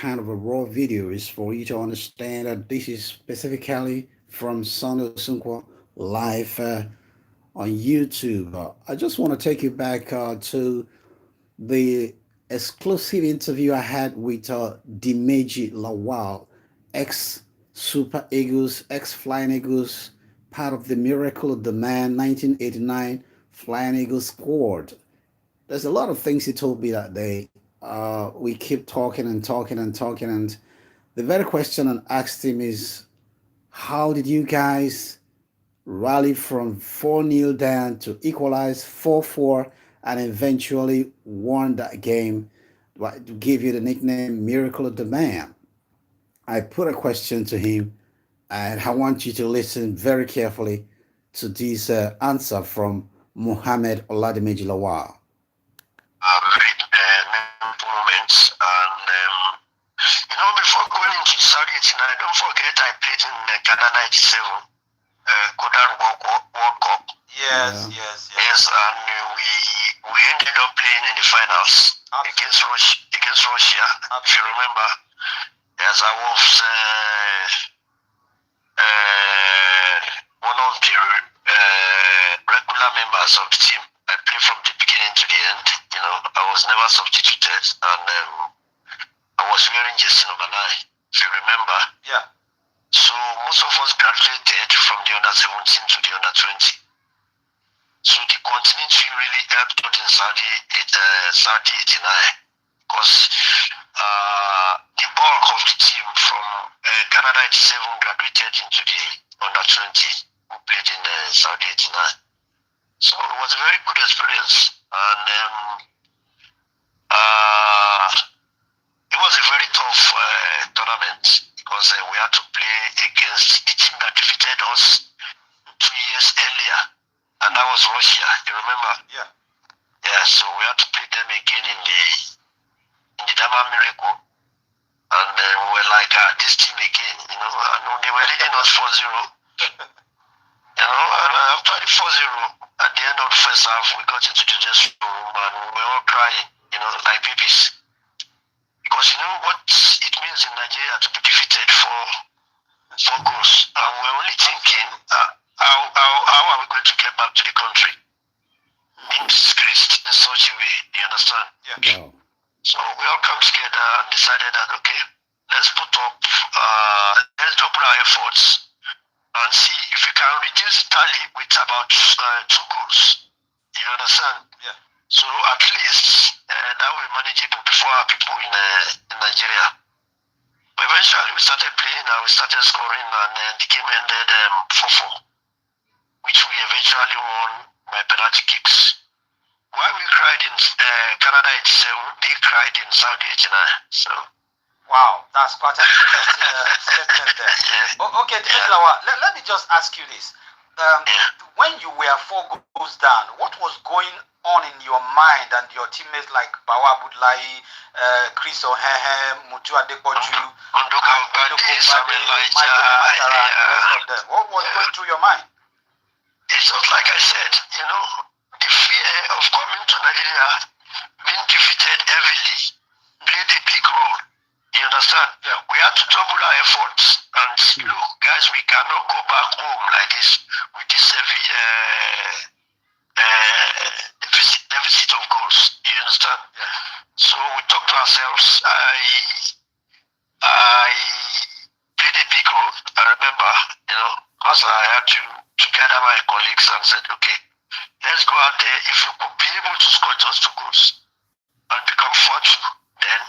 kind of a raw video is for you to understand that this is specifically from Son Osunkwo live on YouTube. I just want to take you back to the exclusive interview I had with Dimeji Lawal, ex Super Eagles, ex Flying Eagles, part of the Miracle of the Man 1989 Flying Eagles squad. There's a lot of things he told me that day. We keep talking and talking and talking, and the very question I asked him is, how did you guys rally from 4-0 down to equalize 4-4 and eventually won that game to give you the nickname Miracle of the Man? I put a question to him, and I want you to listen very carefully to this answer from Mohammed Oladimeji Lawal. Very memorable moments. And, before going into Saudi 89, don't forget I played in Ghana 97, Kodan World Cup. Yes, Yeah. yes, yes. Yes, and we ended up playing in the finals against Russia, if you remember. Yes, I was one of the regular members of the team. I played from the beginning to the end. I was never substituted, and I was wearing jersey number 9, if you remember. Yeah. So most of us graduated from the under 17 to the under 20. So the continuity really helped out in Saudi 89, because the bulk of the team from Ghana 97 graduated into the under 20 who played in Saudi 89. So it was a very good experience, and it was a very tough tournament, because we had to play against the team that defeated us 2 years earlier, and that was Russia. You remember? Yeah. Yeah. So we had to play them again in the Damman Miracle, and we were like, this team again. And they were leading us 4-0. And after the 4-0, at the end of the first half, we got into the dressing room and we were all crying, like babies. Because you know what it means in Nigeria to be defeated for 4 goals. And we're only thinking, how are we going to get back to the country? Being disgraced in such a way, you understand? Yeah. Wow. So we all come together and decided that, okay, let's double our efforts and see if we can reduce the tally with about 2 goals. You understand? Yeah. So at least that will be manageable before our people in Nigeria. But eventually we started playing and we started scoring, and the game ended 4-4, which we eventually won by penalty kicks. Why we cried in Canada 87, they cried in Saudi 89. So. Wow, that's quite an interesting statement there. Yeah. Okay, let me just ask you this. When you were 4 goals down, what was going on in your mind and your teammates like Bawa Budlai, Chris Ohehe, Mutu Adekoju, Michael Matara, and the rest of them? What was going through your mind? It's just like I said, the fear of coming to Nigeria, being defeated heavily, played a big role. You understand? Yeah. We had to double our efforts and look, guys, we cannot go back home like this with this heavy deficit of goals. You understand? Yeah. So we talked to ourselves. I played a big role. I remember, because I had to gather my colleagues and said, okay, let's go out there. If we could be able to score just 2 goals and become 4-2, then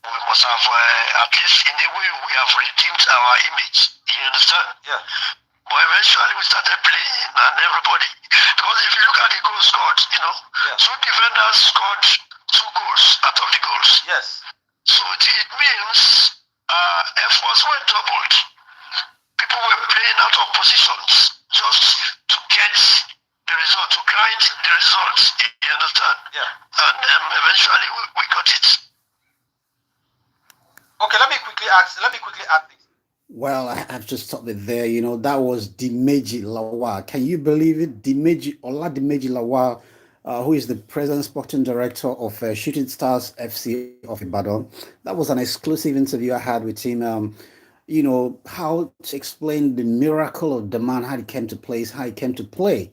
we must have, at least in a way, we have redeemed our image. You understand? Yeah. But eventually we started playing and everybody, because if you look at the goals scored, Yeah. 2 defenders scored 2 goals out of the goals. Yes. So it means efforts were doubled. People were playing out of positions just to get the result, to grind the results. You understand? Yeah. And eventually we got it. Okay, let me quickly add this. Well, I have to stop it there. That was Dimeji Lawal. Can you believe it? Oladimeji Lawal, who is the present sporting director of Shooting Stars FC of Ibadan. That was an exclusive interview I had with him. How to explain the miracle of the man, how he came to place, how he came to play.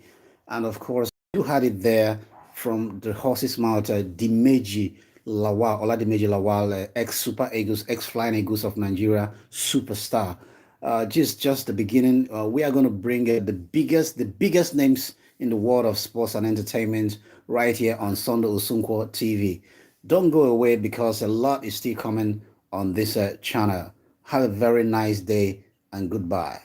And of course, you had it there from the horse's mouth, Dimeji Lawal, Oladimeji Lawal, ex-Super Eagles, ex-Flying Eagles of Nigeria, superstar. Just the beginning. We are going to bring the biggest names in the world of sports and entertainment right here on Sunday Osunkwo TV. Don't go away because a lot is still coming on this channel. Have a very nice day and goodbye.